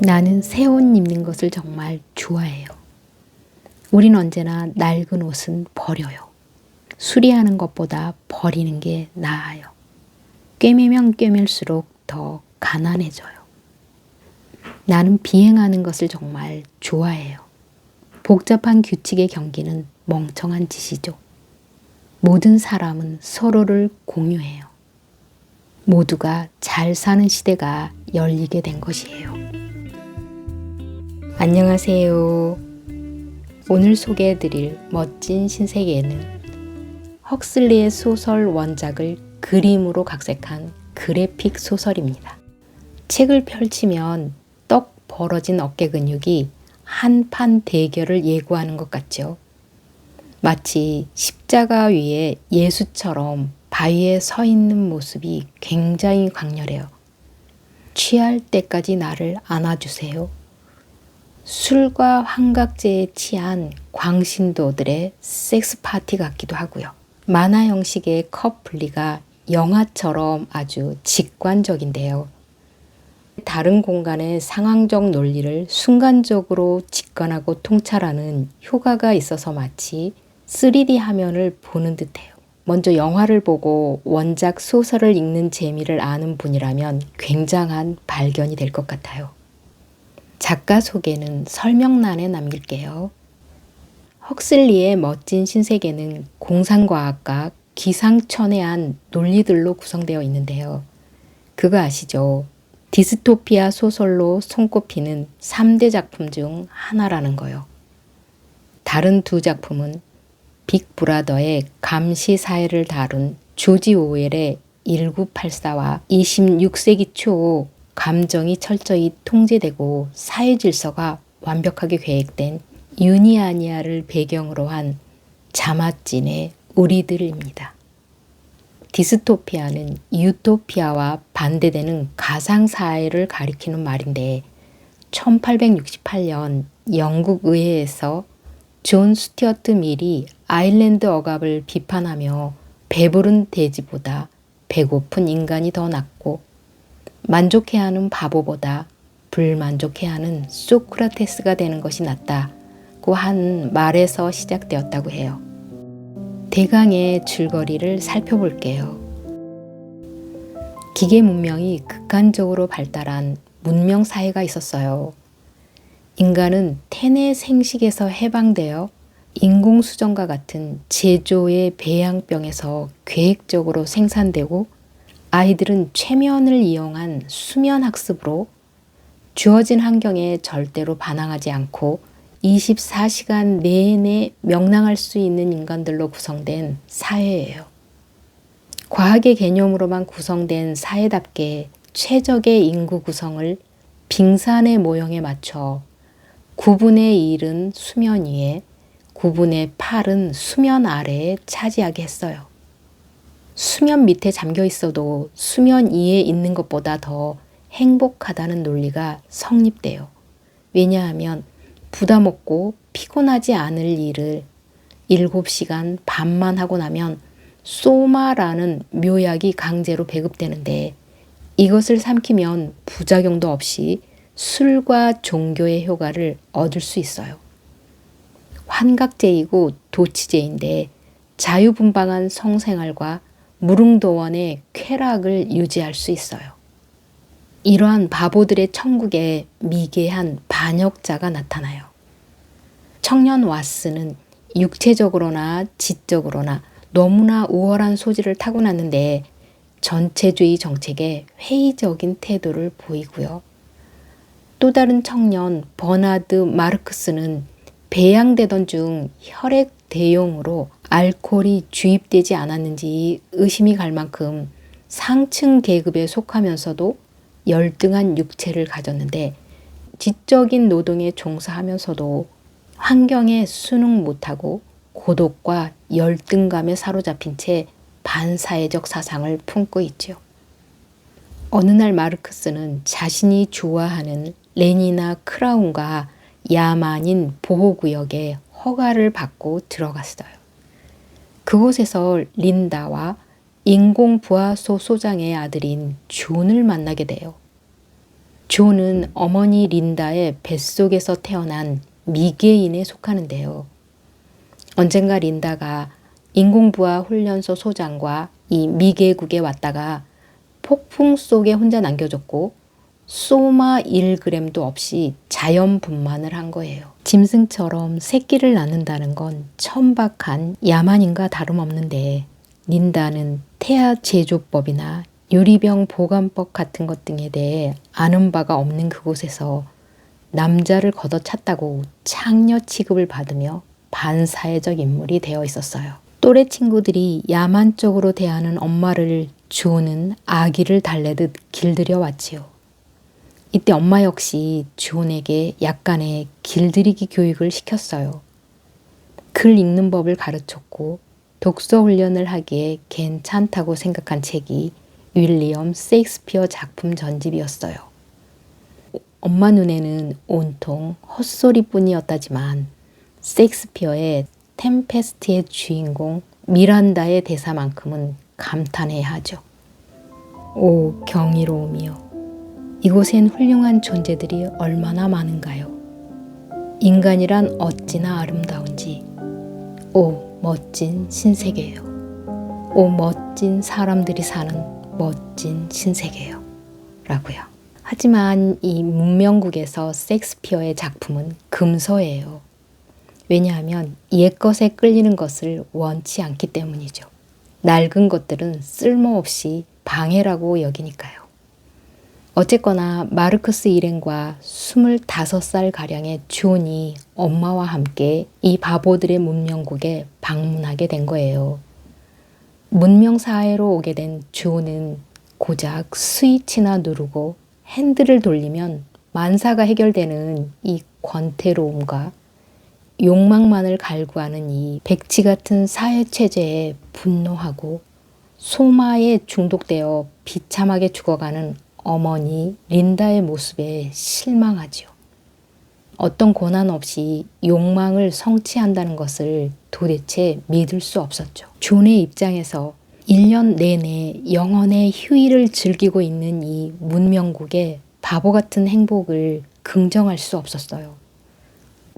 나는 새 옷 입는 것을 정말 좋아해요. 우린 언제나 낡은 옷은 버려요. 수리하는 것보다 버리는 게 나아요. 꿰매면 꿰맬수록 더 가난해져요. 나는 비행하는 것을 정말 좋아해요. 복잡한 규칙의 경기는 멍청한 짓이죠. 모든 사람은 서로를 공유해요. 모두가 잘 사는 시대가 열리게 된 것이에요. 안녕하세요. 오늘 소개해드릴 멋진 신세계는 헉슬리의 소설 원작을 그림으로 각색한 그래픽 소설입니다. 책을 펼치면 떡 벌어진 어깨 근육이 한판 대결을 예고하는 것 같죠. 마치 십자가 위에 예수처럼 바위에 서 있는 모습이 굉장히 강렬해요. 취할 때까지 나를 안아주세요. 술과 환각제에 취한 광신도들의 섹스 파티 같기도 하고요. 만화 형식의 컵 분리가 영화처럼 아주 직관적인데요. 다른 공간의 상황적 논리를 순간적으로 직관하고 통찰하는 효과가 있어서 마치 3D 화면을 보는 듯해요. 먼저 영화를 보고 원작 소설을 읽는 재미를 아는 분이라면 굉장한 발견이 될 것 같아요. 작가 소개는 설명란에 남길게요. 헉슬리의 멋진 신세계는 공상과학과 기상천외한 논리들로 구성되어 있는데요. 그거 아시죠? 디스토피아 소설로 손꼽히는 3대 작품 중 하나라는 거요. 다른 두 작품은 빅브라더의 감시 사회를 다룬 조지 오웰의 1984와 26세기 초 감정이 철저히 통제되고 사회 질서가 완벽하게 계획된 유니아니아를 배경으로 한 자마찐의 우리들입니다. 디스토피아는 유토피아와 반대되는 가상사회를 가리키는 말인데 1868년 영국 의회에서 존 스튜어트 밀이 아일랜드 억압을 비판하며 배부른 돼지보다 배고픈 인간이 더 낫고 만족해하는 바보보다 불만족해하는 소크라테스가 되는 것이 낫다고 한 말에서 시작되었다고 해요. 대강의 줄거리를 살펴볼게요. 기계 문명이 극한적으로 발달한 문명 사회가 있었어요. 인간은 태내 생식에서 해방되어 인공수정과 같은 제조의 배양병에서 계획적으로 생산되고 아이들은 최면을 이용한 수면학습으로 주어진 환경에 절대로 반항하지 않고 24시간 내내 명랑할 수 있는 인간들로 구성된 사회예요. 과학의 개념으로만 구성된 사회답게 최적의 인구 구성을 빙산의 모형에 맞춰 9분의 1은 수면 위에 9분의 8은 수면 아래에 차지하게 했어요. 수면 밑에 잠겨 있어도 수면 위에 있는 것보다 더 행복하다는 논리가 성립돼요. 왜냐하면 부담 없고 피곤하지 않을 일을 7시간 반만 하고 나면 소마라는 묘약이 강제로 배급되는데 이것을 삼키면 부작용도 없이 술과 종교의 효과를 얻을 수 있어요. 환각제이고 도치제인데 자유분방한 성생활과 무릉도원의 쾌락을 유지할 수 있어요. 이러한 바보들의 천국에 미개한 반역자가 나타나요. 청년 왓슨은 육체적으로나 지적으로나 너무나 우월한 소질을 타고났는데 전체주의 정책에 회의적인 태도를 보이고요. 또 다른 청년 버나드 마르크스는 배양되던 중 혈액 대용으로 알코올이 주입되지 않았는지 의심이 갈 만큼 상층 계급에 속하면서도 열등한 육체를 가졌는데 지적인 노동에 종사하면서도 환경에 순응 못하고 고독과 열등감에 사로잡힌 채 반사회적 사상을 품고 있죠. 어느 날 마르크스는 자신이 좋아하는 레니나 크라운과 야만인 보호구역에 허가를 받고 들어갔어요. 그곳에서 린다와 인공부화소 소장의 아들인 존을 만나게 돼요. 존은 어머니 린다의 뱃속에서 태어난 미개인에 속하는데요. 언젠가 린다가 인공부화 훈련소 소장과 이 미개국에 왔다가 폭풍 속에 혼자 남겨졌고 소마 1g도 없이 자연 분만을 한 거예요. 짐승처럼 새끼를 낳는다는 건 천박한 야만인과 다름없는데 린다는 태아 제조법이나 유리병 보관법 같은 것 등에 대해 아는 바가 없는 그곳에서 남자를 걷어찼다고 창녀 취급을 받으며 반사회적 인물이 되어 있었어요. 또래 친구들이 야만적으로 대하는 엄마를 존은 아기를 달래듯 길들여 왔지요. 이때 엄마 역시 존에게 약간의 길들이기 교육을 시켰어요. 글 읽는 법을 가르쳤고 독서 훈련을 하기에 괜찮다고 생각한 책이 윌리엄 셰익스피어 작품 전집이었어요. 엄마 눈에는 온통 헛소리뿐이었다지만 셰익스피어의 템페스트의 주인공 미란다의 대사만큼은 감탄해야 하죠. 오 경이로움이여, 이곳엔 훌륭한 존재들이 얼마나 많은가요? 인간이란 어찌나 아름다운지. 오 멋진 신세계요. 오 멋진 사람들이 사는 멋진 신세계요. 라고요. 하지만 이 문명국에서 셰익스피어의 작품은 금서예요. 왜냐하면 옛것에 끌리는 것을 원치 않기 때문이죠. 낡은 것들은 쓸모없이 방해라고 여기니까요. 어쨌거나 마르크스 일행과 25살가량의 존이 엄마와 함께 이 바보들의 문명국에 방문하게 된 거예요. 문명사회로 오게 된 존은 고작 스위치나 누르고 핸들을 돌리면 만사가 해결되는 이 권태로움과 욕망만을 갈구하는 이 백치 같은 사회체제에 분노하고 소마에 중독되어 비참하게 죽어가는 어머니 린다의 모습에 실망하지요. 어떤 고난 없이 욕망을 성취한다는 것을 도대체 믿을 수 없었죠. 존의 입장에서 1년 내내 영혼의 휴일을 즐기고 있는 이 문명국의 바보 같은 행복을 긍정할 수 없었어요.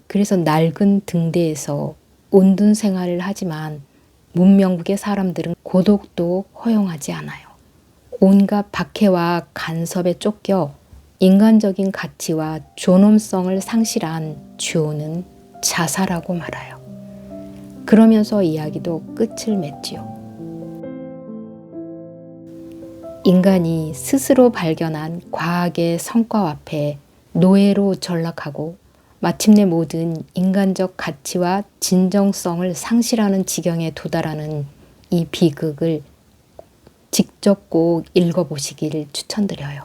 그래서 낡은 등대에서 온둔 생활을 하지만 문명국의 사람들은 고독도 허용하지 않아요. 온갖 박해와 간섭에 쫓겨 인간적인 가치와 존엄성을 상실한 존은 자살하고 말아요. 그러면서 이야기도 끝을 맺지요. 인간이 스스로 발견한 과학의 성과 앞에 노예로 전락하고 마침내 모든 인간적 가치와 진정성을 상실하는 지경에 도달하는 이 비극을 직접 꼭 읽어보시기를 추천드려요.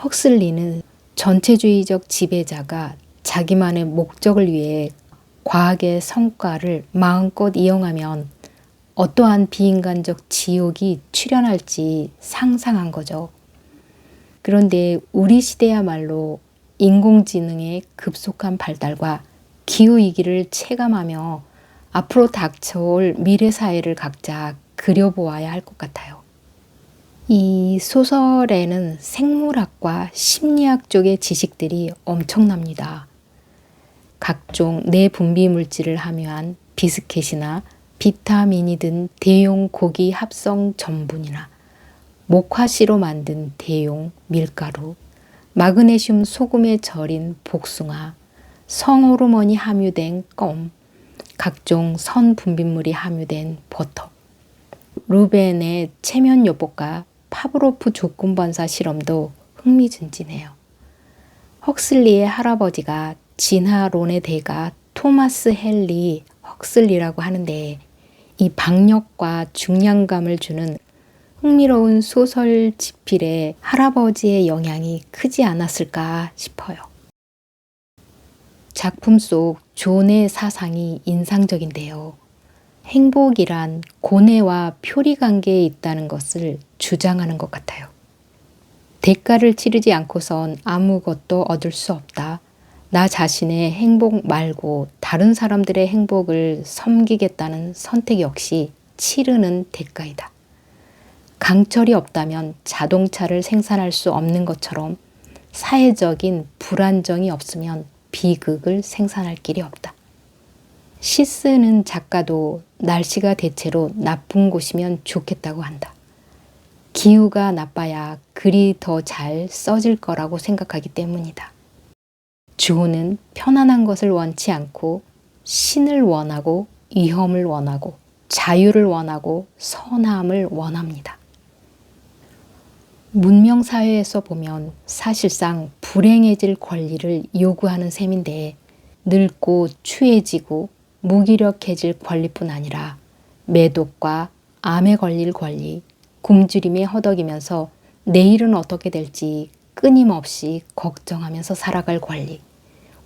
헉슬리는 전체주의적 지배자가 자기만의 목적을 위해 과학의 성과를 마음껏 이용하면 어떠한 비인간적 지옥이 출현할지 상상한 거죠. 그런데 우리 시대야말로 인공지능의 급속한 발달과 기후위기를 체감하며 앞으로 닥쳐올 미래 사회를 각자 그려보아야 할 것 같아요. 이 소설에는 생물학과 심리학 쪽의 지식들이 엄청납니다. 각종 내분비 물질을 함유한 비스켓이나 비타민이 든 대용 고기 합성 전분이나 목화씨로 만든 대용 밀가루, 마그네슘 소금에 절인 복숭아, 성호르몬이 함유된 껌, 각종 선분비물이 함유된 버터, 루벤의 체면요법과 파브로프 조건반사 실험도 흥미진진해요. 헉슬리의 할아버지가 진화론의 대가 토마스 헨리 헉슬리라고 하는데 이 박력과 중량감을 주는 흥미로운 소설 집필에 할아버지의 영향이 크지 않았을까 싶어요. 작품 속 존의 사상이 인상적인데요. 행복이란 고뇌와 표리 관계에 있다는 것을 주장하는 것 같아요. 대가를 치르지 않고선 아무것도 얻을 수 없다. 나 자신의 행복 말고 다른 사람들의 행복을 섬기겠다는 선택 역시 치르는 대가이다. 강철이 없다면 자동차를 생산할 수 없는 것처럼 사회적인 불안정이 없으면 비극을 생산할 길이 없다. 시 쓰는 작가도 날씨가 대체로 나쁜 곳이면 좋겠다고 한다. 기후가 나빠야 글이 더 잘 써질 거라고 생각하기 때문이다. 주호는 편안한 것을 원치 않고 신을 원하고 위험을 원하고 자유를 원하고 선함을 원합니다. 문명사회에서 보면 사실상 불행해질 권리를 요구하는 셈인데 늙고 추해지고 무기력해질 권리뿐 아니라 매독과 암에 걸릴 권리, 굶주림에 허덕이면서 내일은 어떻게 될지 끊임없이 걱정하면서 살아갈 권리,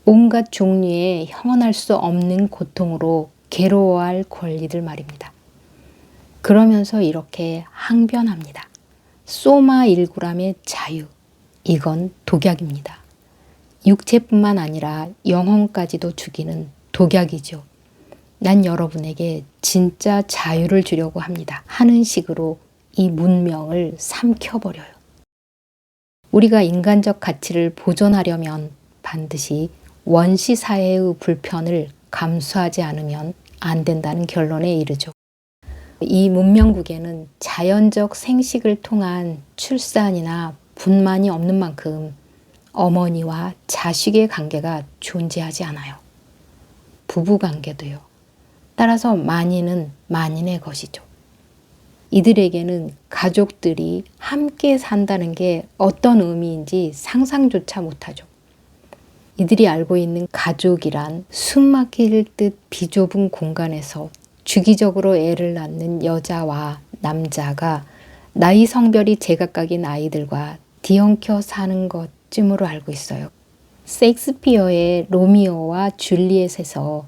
온갖 종류의 형언할 수 없는 고통으로 괴로워할 권리들 말입니다. 그러면서 이렇게 항변합니다. 소마 1g의 자유, 이건 독약입니다. 육체뿐만 아니라 영혼까지도 죽이는 독약이죠. 난 여러분에게 진짜 자유를 주려고 합니다. 하는 식으로 이 문명을 삼켜버려요. 우리가 인간적 가치를 보존하려면 반드시 원시 사회의 불편을 감수하지 않으면 안 된다는 결론에 이르죠. 이 문명국에는 자연적 생식을 통한 출산이나 분만이 없는 만큼 어머니와 자식의 관계가 존재하지 않아요. 부부 관계도요. 따라서 만인은 만인의 것이죠. 이들에게는 가족들이 함께 산다는 게 어떤 의미인지 상상조차 못하죠. 이들이 알고 있는 가족이란 숨막힐 듯 비좁은 공간에서 주기적으로 애를 낳는 여자와 남자가 나이 성별이 제각각인 아이들과 뒤엉켜 사는 것쯤으로 알고 있어요. 셰익스피어의 로미오와 줄리엣에서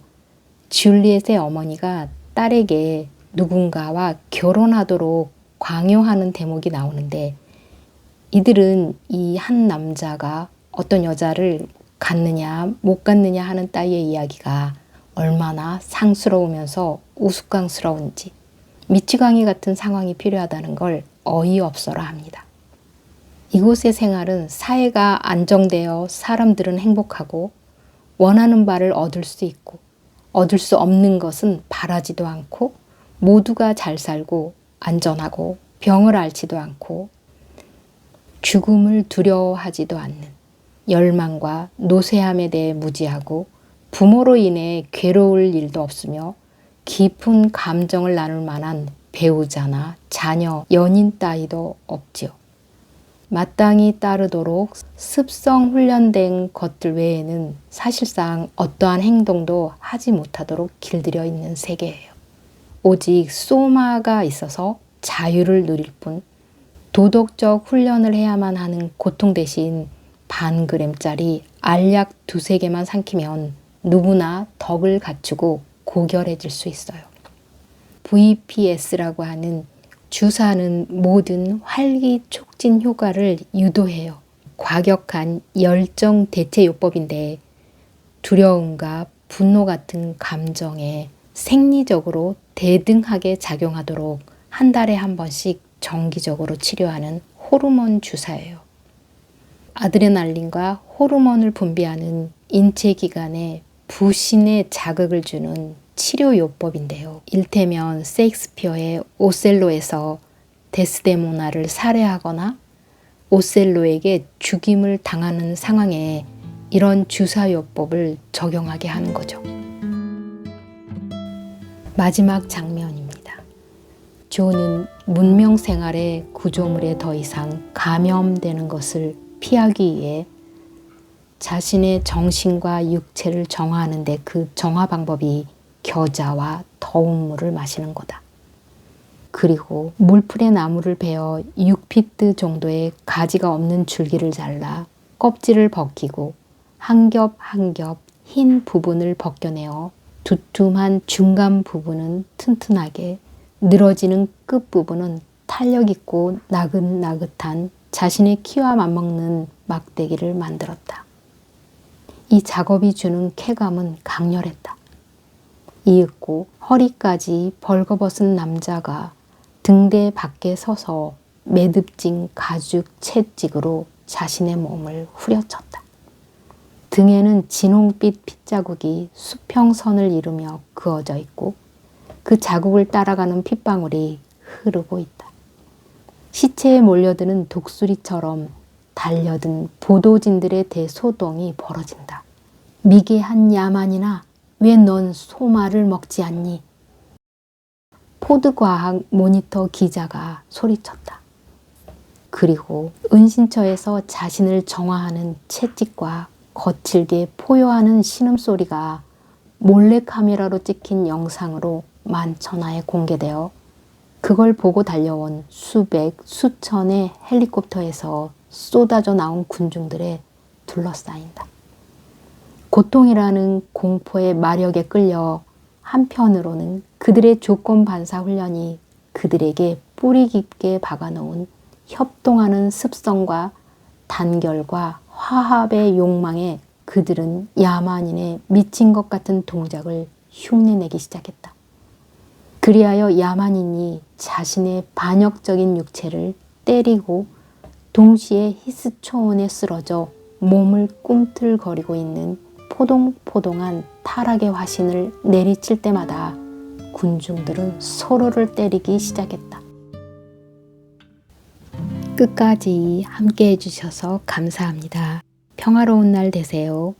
줄리엣의 어머니가 딸에게 누군가와 결혼하도록 강요하는 대목이 나오는데 이들은 이 한 남자가 어떤 여자를 갖느냐 못 갖느냐 하는 따위의 이야기가 얼마나 상스러우면서 우스꽝스러운지 미치광이 같은 상황이 필요하다는 걸 어이없어라 합니다. 이곳의 생활은 사회가 안정되어 사람들은 행복하고 원하는 바를 얻을 수 있고 얻을 수 없는 것은 바라지도 않고 모두가 잘 살고 안전하고 병을 앓지도 않고 죽음을 두려워하지도 않는 열망과 노쇠함에 대해 무지하고 부모로 인해 괴로울 일도 없으며 깊은 감정을 나눌 만한 배우자나 자녀, 연인 따위도 없지요. 마땅히 따르도록 습성 훈련된 것들 외에는 사실상 어떠한 행동도 하지 못하도록 길들여 있는 세계예요. 오직 소마가 있어서 자유를 누릴 뿐 도덕적 훈련을 해야만 하는 고통 대신 반 그램짜리 알약 2-3개만 삼키면 누구나 덕을 갖추고 고결해질 수 있어요. VPS라고 하는 주사는 모든 활기 촉진 효과를 유도해요. 과격한 열정 대체 요법인데 두려움과 분노 같은 감정에 생리적으로 대등하게 작용하도록 한 달에 한 번씩 정기적으로 치료하는 호르몬 주사예요. 아드레날린과 호르몬을 분비하는 인체 기관에 부신의 자극을 주는 치료요법인데요. 일테면 셰익스피어의 오셀로에서 데스데모나를 살해하거나 오셀로에게 죽임을 당하는 상황에 이런 주사요법을 적용하게 하는 거죠. 마지막 장면입니다. 조는 문명 생활의 구조물에 더 이상 감염되는 것을 피하기 위해 자신의 정신과 육체를 정화하는데 그 정화 방법이 겨자와 더운 물을 마시는 거다. 그리고 물풀에 나무를 베어 6피트 정도의 가지가 없는 줄기를 잘라 껍질을 벗기고 한 겹 한 겹 흰 부분을 벗겨내어 두툼한 중간 부분은 튼튼하게 늘어지는 끝부분은 탄력 있고 나긋나긋한 자신의 키와 맞먹는 막대기를 만들었다. 이 작업이 주는 쾌감은 강렬했다. 이윽고 허리까지 벌거벗은 남자가 등대 밖에 서서 매듭진 가죽 채찍으로 자신의 몸을 후려쳤다. 등에는 진홍빛 핏자국이 수평선을 이루며 그어져 있고 그 자국을 따라가는 핏방울이 흐르고 있다. 시체에 몰려드는 독수리처럼 달려든 보도진들의 대소동이 벌어진다. 미개한 야만이나 왜 넌 소말을 먹지 않니? 포드과학 모니터 기자가 소리쳤다. 그리고 은신처에서 자신을 정화하는 채찍과 거칠게 포효하는 신음소리가 몰래카메라로 찍힌 영상으로 만천하에 공개되어 그걸 보고 달려온 수백, 수천의 헬리콥터에서 쏟아져 나온 군중들에 둘러싸인다. 고통이라는 공포의 마력에 끌려 한편으로는 그들의 조건 반사 훈련이 그들에게 뿌리 깊게 박아놓은 협동하는 습성과 단결과 화합의 욕망에 그들은 야만인의 미친 것 같은 동작을 흉내내기 시작했다. 그리하여 야만인이 자신의 반역적인 육체를 때리고 동시에 히스초온에 쓰러져 몸을 꿈틀거리고 있는 포동포동한 타락의 화신을 내리칠 때마다 군중들은 서로를 때리기 시작했다. 끝까지 함께 해주셔서 감사합니다. 평화로운 날 되세요.